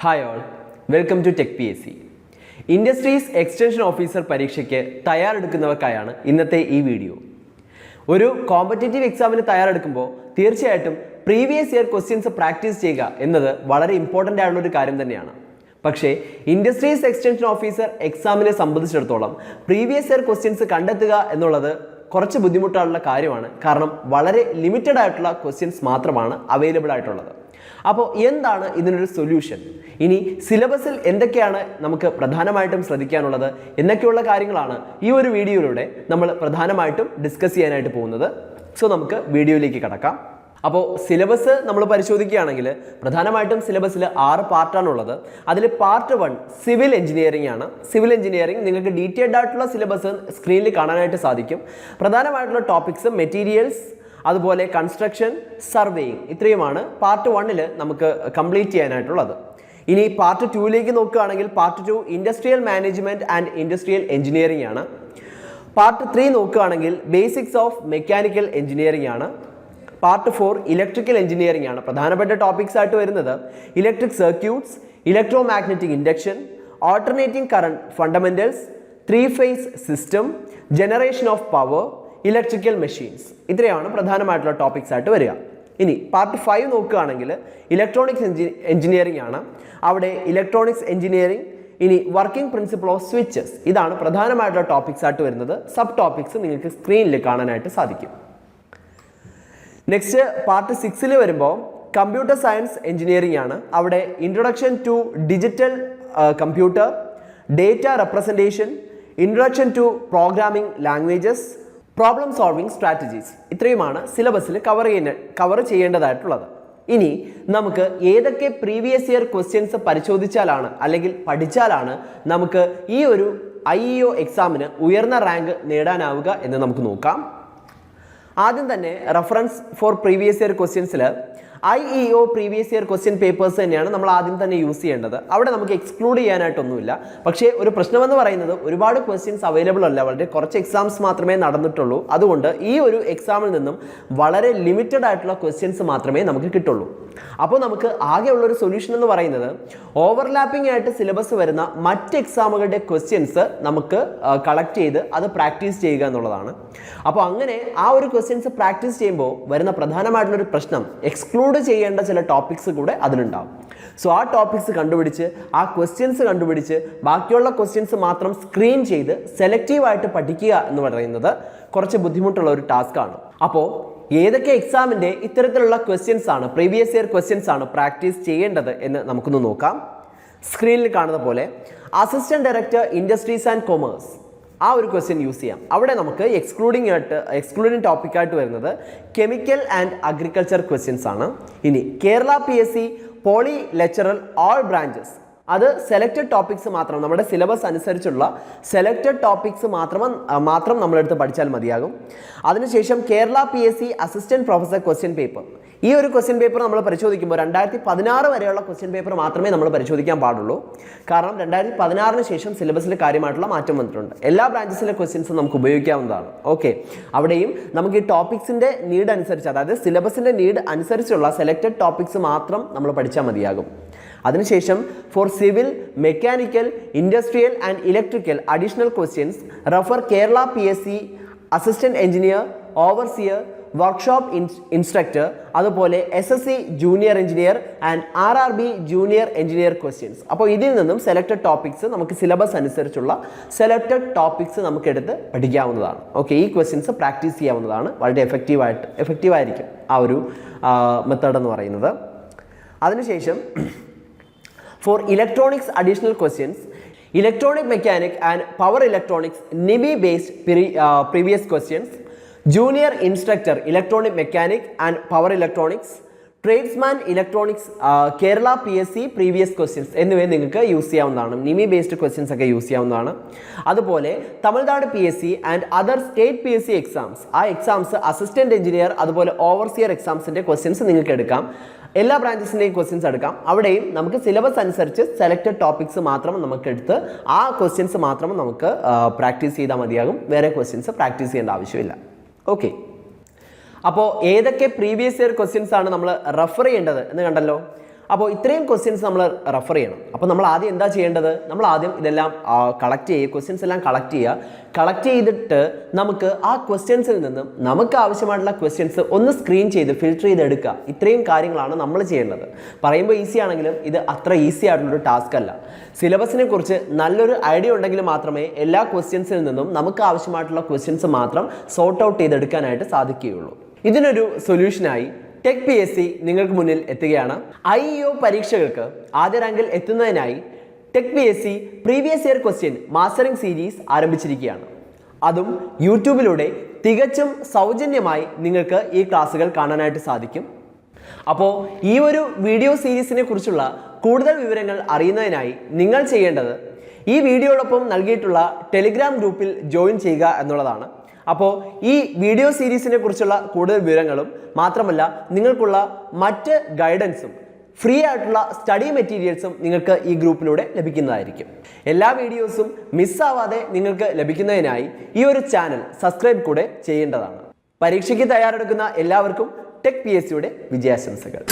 Hi all, welcome to tech PSC. Industries extension officer പരീക്ഷയ്ക്ക് തയ്യാറെടുക്കുന്നവർക്കായാണ് ഇന്നത്തെ ഈ വീഡിയോ. ഒരു കോമ്പറ്റേറ്റീവ് എക്സാമിന് തയ്യാറെടുക്കുമ്പോൾ തീർച്ചയായിട്ടും പ്രീവിയസ് ഇയർ ക്വസ്റ്റ്യൻസ് പ്രാക്ടീസ് ചെയ്യുക എന്നത് വളരെ ഇമ്പോർട്ടൻ്റ് ആയിട്ടുള്ള ഒരു കാര്യം തന്നെയാണ്. പക്ഷേ ഇൻഡസ്ട്രീസ് എക്സ്റ്റൻഷൻ ഓഫീസർ എക്സാമിനെ സംബന്ധിച്ചിടത്തോളം പ്രീവിയസ് ഇയർ ക്വസ്റ്റ്യൻസ് കണ്ടെത്തുക എന്നുള്ളത് കുറച്ച് ബുദ്ധിമുട്ടുള്ള കാര്യമാണ്. കാരണം വളരെ ലിമിറ്റഡ് ആയിട്ടുള്ള ക്വസ്റ്റ്യൻസ് മാത്രമാണ് അവൈലബിൾ ആയിട്ടുള്ളത്. അപ്പോൾ എന്താണ് ഇതിനൊരു സൊല്യൂഷൻ? ഇനി സിലബസിൽ എന്തൊക്കെയാണ് നമുക്ക് പ്രധാനമായിട്ടും ശ്രദ്ധിക്കാനുള്ളത് എന്നൊക്കെയുള്ള കാര്യങ്ങളാണ് ഈ ഒരു വീഡിയോയിലൂടെ നമ്മൾ പ്രധാനമായിട്ടും ഡിസ്കസ് ചെയ്യാനായിട്ട് പോകുന്നത്. സോ നമുക്ക് വീഡിയോയിലേക്ക് കടക്കാം. അപ്പോൾ സിലബസ് നമ്മൾ പരിശോധിക്കുകയാണെങ്കിൽ പ്രധാനമായിട്ടും സിലബസിൽ 6 പാർട്ടാണുള്ളത്. അതിൽ പാർട്ട് 1 സിവിൽ എഞ്ചിനീയറിംഗ് ആണ്. സിവിൽ എഞ്ചിനീയറിംഗ് നിങ്ങൾക്ക് ഡീറ്റെയിൽഡ് ആയിട്ടുള്ള സിലബസ് സ്ക്രീനിൽ കാണാനായിട്ട് സാധിക്കും. പ്രധാനമായിട്ടുള്ള ടോപ്പിക്സ് മെറ്റീരിയൽസ്, അതുപോലെ കൺസ്ട്രക്ഷൻ, സർവേയിങ്, ഇത്രയുമാണ് പാർട്ട് 1 നമുക്ക് കംപ്ലീറ്റ് ചെയ്യാനായിട്ടുള്ളത്. ഇനി പാർട്ട് 2ലേക്ക് നോക്കുകയാണെങ്കിൽ part 2 industrial management and industrial engineering ആണ്. പാർട്ട് 3 നോക്കുകയാണെങ്കിൽ ബേസിക്സ് ഓഫ് മെക്കാനിക്കൽ എഞ്ചിനീയറിംഗ് ആണ്. പാർട്ട് 4 ഇലക്ട്രിക്കൽ എഞ്ചിനീയറിംഗ് ആണ്. പ്രധാനപ്പെട്ട ടോപ്പിക്സ് ആയിട്ട് വരുന്നത് electric circuits, electro magnetic induction, alternating current fundamentals, 3 phase system, generation of power, electrical machines, ഇത്രയാണ് പ്രധാനമായിട്ടുള്ള ടോപ്പിക്സ് ആയിട്ട് വരിക. ഇനി പാർട്ട് 5 നോക്കുകയാണെങ്കിൽ ഇലക്ട്രോണിക്സ് എഞ്ചിനീയറിംഗ് ആണ്. അവിടെ ഇലക്ട്രോണിക്സ് എഞ്ചിനീയറിംഗ്, ഇനി വർക്കിംഗ് പ്രിൻസിപ്പിൾ ഓഫ് സ്വിച്ചസ്, ഇതാണ് പ്രധാനമായിട്ടുള്ള ടോപ്പിക്സ് ആയിട്ട് വരുന്നത്. സബ് ടോപ്പിക്സ് നിങ്ങൾക്ക് സ്ക്രീനിൽ കാണാനായിട്ട് സാധിക്കും. നെക്സ്റ്റ് പാർട്ട് 6 വരുമ്പോൾ കമ്പ്യൂട്ടർ സയൻസ് എഞ്ചിനീയറിംഗ് ആണ്. അവിടെ introduction to digital computer, data representation, introduction to programming languages, problem solving strategies, ഇത്രയുമാണ് സിലബസിൽ കവർ ചെയ്യേണ്ടതായിട്ടുള്ളത്. ഇനി നമുക്ക് ഏതൊക്കെ പ്രീവിയസ് ഇയർ ക്വസ്റ്റ്യൻസ് പരിശോധിച്ചാലാണ് അല്ലെങ്കിൽ പഠിച്ചാലാണ് നമുക്ക് ഈ ഒരു IEO എക്സാമിന് ഉയർന്ന റാങ്ക് നേടാനാവുക എന്ന് നമുക്ക് നോക്കാം. ആദ്യം തന്നെ റെഫറൻസ് ഫോർ പ്രീവിയസ് ഇയർ ക്വസ്റ്റ്യൻസിൽ IEO previous year question papers തന്നെയാണ് നമ്മൾ ആദ്യം തന്നെ യൂസ് ചെയ്യേണ്ടത്. അവിടെ നമുക്ക് എക്സ്ക്ലൂഡ് ചെയ്യാനായിട്ടൊന്നുമില്ല. പക്ഷേ ഒരു പ്രശ്നമെന്ന് പറയുന്നത് ഒരുപാട് ക്വസ്റ്റ്യൻസ് അവൈലബിൾ അല്ല, വളരെ കുറച്ച് എക്സാംസ് മാത്രമേ നടന്നിട്ടുള്ളൂ. അതുകൊണ്ട് ഈ ഒരു എക്സാമിൽ നിന്നും വളരെ ലിമിറ്റഡ് ആയിട്ടുള്ള ക്വസ്റ്റ്യൻസ് മാത്രമേ നമുക്ക് കിട്ടുള്ളൂ. അപ്പോൾ നമുക്ക് ആകെയുള്ളൊരു സൊല്യൂഷൻ എന്ന് പറയുന്നത് ഓവർലാപ്പിംഗ് ആയിട്ട് സിലബസ് വരുന്ന മറ്റ് എക്സാമുകളുടെ ക്വസ്റ്റ്യൻസ് നമുക്ക് കളക്ട് ചെയ്ത് അത് പ്രാക്ടീസ് ചെയ്യുക എന്നുള്ളതാണ്. അപ്പോൾ അങ്ങനെ ആ ഒരു ക്വസ്റ്റ്യൻസ് പ്രാക്ടീസ് ചെയ്യുമ്പോൾ വരുന്ന പ്രധാനമായിട്ടുള്ളൊരു പ്രശ്നം എക്സ്ക്ലൂഡ് ചെയ്യേണ്ട ചില ടോപ്പിക്സ് കൂടെ അതിലുണ്ടാവും. സോ ആ ടോപ്പിക്സ് കണ്ടുപിടിച്ച് ആ ക്വസ്റ്റ്യൻസ് കണ്ടുപിടിച്ച് ബാക്കിയുള്ള ക്വസ്റ്റ്യൻസ് മാത്രം സ്ക്രീൻ ചെയ്ത് സെലക്റ്റീവായിട്ട് പഠിക്കുക എന്ന് പറയുന്നത് കുറച്ച് ബുദ്ധിമുട്ടുള്ള ഒരു ടാസ്ക് ആണ്. അപ്പോൾ ഏതൊക്കെ എക്സാമിൻ്റെ ഇത്തരത്തിലുള്ള ക്വസ്റ്റ്യൻസ് ആണ്, പ്രീവിയസ് ഇയർ ക്വസ്റ്റ്യൻസ് ആണ് പ്രാക്ടീസ് ചെയ്യേണ്ടത് എന്ന് നമുക്കൊന്ന് നോക്കാം. സ്ക്രീനിൽ കാണുന്ന പോലെ assistant director industries and commerce, ആ ഒരു ക്വസ്റ്റ്യൻ യൂസ് ചെയ്യാം. അവിടെ നമുക്ക് എക്സ്ക്ലൂഡിങ് ടോപ്പിക്കായിട്ട് വരുന്നത് കെമിക്കൽ ആൻഡ് അഗ്രികൾച്ചർ ക്വസ്റ്റ്യൻസ് ആണ്. ഇനി Kerala PSC poly lecturer all branches, അത് സെലക്റ്റഡ് ടോപ്പിക്സ് മാത്രം, നമ്മുടെ സിലബസ് അനുസരിച്ചുള്ള സെലക്റ്റഡ് ടോപ്പിക്സ് മാത്രം നമ്മളെടുത്ത് പഠിച്ചാൽ മതിയാകും. അതിനുശേഷം Kerala PSC assistant professor question paper, ഈ ഒരു ക്വസ്റ്റ്യൻ പേപ്പർ നമ്മൾ പരിശോധിക്കുമ്പോൾ 2016 വരെയുള്ള ക്വസ്റ്റ്യൻ പേപ്പർ മാത്രമേ നമ്മൾ പരിശോധിക്കാൻ പാടുള്ളൂ. കാരണം 2016 ശേഷം സിലബസിൽ കാര്യമായിട്ടുള്ള മാറ്റം വന്നിട്ടുണ്ട്. എല്ലാ ബ്രാഞ്ചസിലെ ക്വസ്റ്റ്യൻസും നമുക്ക് ഉപയോഗിക്കാവുന്നതാണ്. ഓക്കെ, അവിടെയും നമുക്ക് ഈ ടോപ്പിക്സിൻ്റെ നീഡ് അനുസരിച്ച്, അതായത് സിലബസിൻ്റെ നീഡ് അനുസരിച്ചുള്ള സെലക്റ്റഡ് ടോപ്പിക്സ് മാത്രം നമ്മൾ പഠിച്ചാൽ മതിയാകും. അതിനുശേഷം for civil, mechanical, industrial and electrical additional questions refer Kerala PSC assistant engineer, overseer, workshop instructor, അതുപോലെ SSC junior engineer and RRB junior engineer questions. അപ്പോൾ ഇതിൽ നിന്നും സെലക്റ്റഡ് ടോപ്പിക്സ്, നമുക്ക് സിലബസ് അനുസരിച്ചുള്ള സെലക്റ്റഡ് ടോപ്പിക്സ് നമുക്ക് എടുത്ത് പഠിക്കാവുന്നതാണ്. ഓക്കെ, ഈ ക്വസ്റ്റ്യൻസ് പ്രാക്ടീസ് ചെയ്യാവുന്നതാണ്. വളരെ എഫക്റ്റീവായിരിക്കും ആ ഒരു മെത്തേഡ് എന്ന് പറയുന്നത്. അതിനുശേഷം for electronics additional questions electronic mechanic and power electronics NIBE based previous questions, junior instructor electronic mechanic and power electronics, tradesman electronics Kerala PSC previous questions എന്നിവയെ നിങ്ങൾക്ക് യൂസ് ചെയ്യാവുന്നതാണ്. NIBE ബേസ്ഡ് ക്വസ്റ്റ്യൻസ് ഒക്കെ യൂസ് ചെയ്യാവുന്നതാണ്. അതുപോലെ Tamil Nadu PSC and other state PSC exams, ആ exams assistant engineer അതുപോലെ overseer എക്സാംസിൻ്റെ questions നിങ്ങൾക്ക് എടുക്കാം. എല്ലാ ബ്രാഞ്ചസിൻ്റെയും ക്വസ്റ്റ്യൻസ് എടുക്കാം. അവിടെയും നമുക്ക് സിലബസ് അനുസരിച്ച് സെലക്റ്റഡ് ടോപ്പിക്സ് മാത്രം നമുക്ക് എടുത്ത് ആ ക്വസ്റ്റ്യൻസ് മാത്രം നമുക്ക് പ്രാക്ടീസ് ചെയ്താൽ മതിയാകും. വേറെ ക്വസ്റ്റ്യൻസ് പ്രാക്ടീസ് ചെയ്യേണ്ട ആവശ്യമില്ല. ഓക്കെ, അപ്പോൾ ഏതൊക്കെ പ്രീവിയസ് ഇയർ ക്വസ്റ്റ്യൻസ് ആണ് നമ്മൾ റെഫർ ചെയ്യേണ്ടത് എന്ന് കണ്ടല്ലോ. അപ്പോൾ ഇത്രയും ക്വസ്റ്റ്യൻസ് നമ്മൾ റെഫർ ചെയ്യണം. അപ്പോൾ നമ്മൾ ആദ്യം എന്താ ചെയ്യേണ്ടത്? നമ്മൾ ആദ്യം ഇതെല്ലാം കളക്ട് ചെയ്യുക, ക്വസ്റ്റ്യൻസ് എല്ലാം കളക്ട് ചെയ്യുക. കളക്ട് ചെയ്തിട്ട് നമുക്ക് ആ ക്വസ്റ്റ്യൻസിൽ നിന്നും നമുക്ക് ആവശ്യമായിട്ടുള്ള ക്വസ്റ്റ്യൻസ് ഒന്ന് സ്ക്രീൻ ചെയ്ത് ഫിൽറ്റർ ചെയ്തെടുക്കുക. ഇത്രയും കാര്യങ്ങളാണ് നമ്മൾ ചെയ്യേണ്ടത്. പറയുമ്പോൾ ഈസി ആണെങ്കിലും ഇത് അത്ര ഈസി ആയിട്ടുള്ളൊരു ടാസ്ക് അല്ല. സിലബസിനെ കുറിച്ച് നല്ലൊരു ഐഡിയ ഉണ്ടെങ്കിൽ മാത്രമേ എല്ലാ ക്വസ്റ്റ്യൻസിൽ നിന്നും നമുക്ക് ആവശ്യമായിട്ടുള്ള ക്വസ്റ്റ്യൻസ് മാത്രം സോർട്ട് ഔട്ട് ചെയ്തെടുക്കാനായിട്ട് സാധിക്കുകയുള്ളൂ. ഇതിനൊരു സൊല്യൂഷനായി ടെക് PSC നിങ്ങൾക്ക് മുന്നിൽ എത്തുകയാണ്. IEO പരീക്ഷകൾക്ക് ആദ്യ റാങ്കിൽ എത്തുന്നതിനായി tech PSC previous year question mastering series ആരംഭിച്ചിരിക്കുകയാണ്. അതും യൂട്യൂബിലൂടെ തികച്ചും സൗജന്യമായി നിങ്ങൾക്ക് ഈ ക്ലാസ്സുകൾ കാണാനായിട്ട് സാധിക്കും. അപ്പോൾ ഈ ഒരു വീഡിയോ സീരീസിനെ കുറിച്ചുള്ള കൂടുതൽ വിവരങ്ങൾ അറിയുന്നതിനായി നിങ്ങൾ ചെയ്യേണ്ടത് ഈ വീഡിയോടൊപ്പം നൽകിയിട്ടുള്ള ടെലിഗ്രാം ഗ്രൂപ്പിൽ ജോയിൻ ചെയ്യുക എന്നുള്ളതാണ്. അപ്പോൾ ഈ വീഡിയോ സീരീസിനെ കുറിച്ചുള്ള കൂടുതൽ വിവരങ്ങളും മാത്രമല്ല നിങ്ങൾക്കുള്ള മറ്റ് ഗൈഡൻസും ഫ്രീ ആയിട്ടുള്ള സ്റ്റഡി മെറ്റീരിയൽസും നിങ്ങൾക്ക് ഈ ഗ്രൂപ്പിലൂടെ ലഭിക്കുന്നതായിരിക്കും. എല്ലാ വീഡിയോസും മിസ്സാവാതെ നിങ്ങൾക്ക് ലഭിക്കുന്നതിനായി ഈ ഒരു ചാനൽ സബ്സ്ക്രൈബ് കൂടെ ചെയ്യേണ്ടതാണ്. പരീക്ഷയ്ക്ക് തയ്യാറെടുക്കുന്ന എല്ലാവർക്കും ടെക് PSCയുടെ വിജയാശംസകൾ.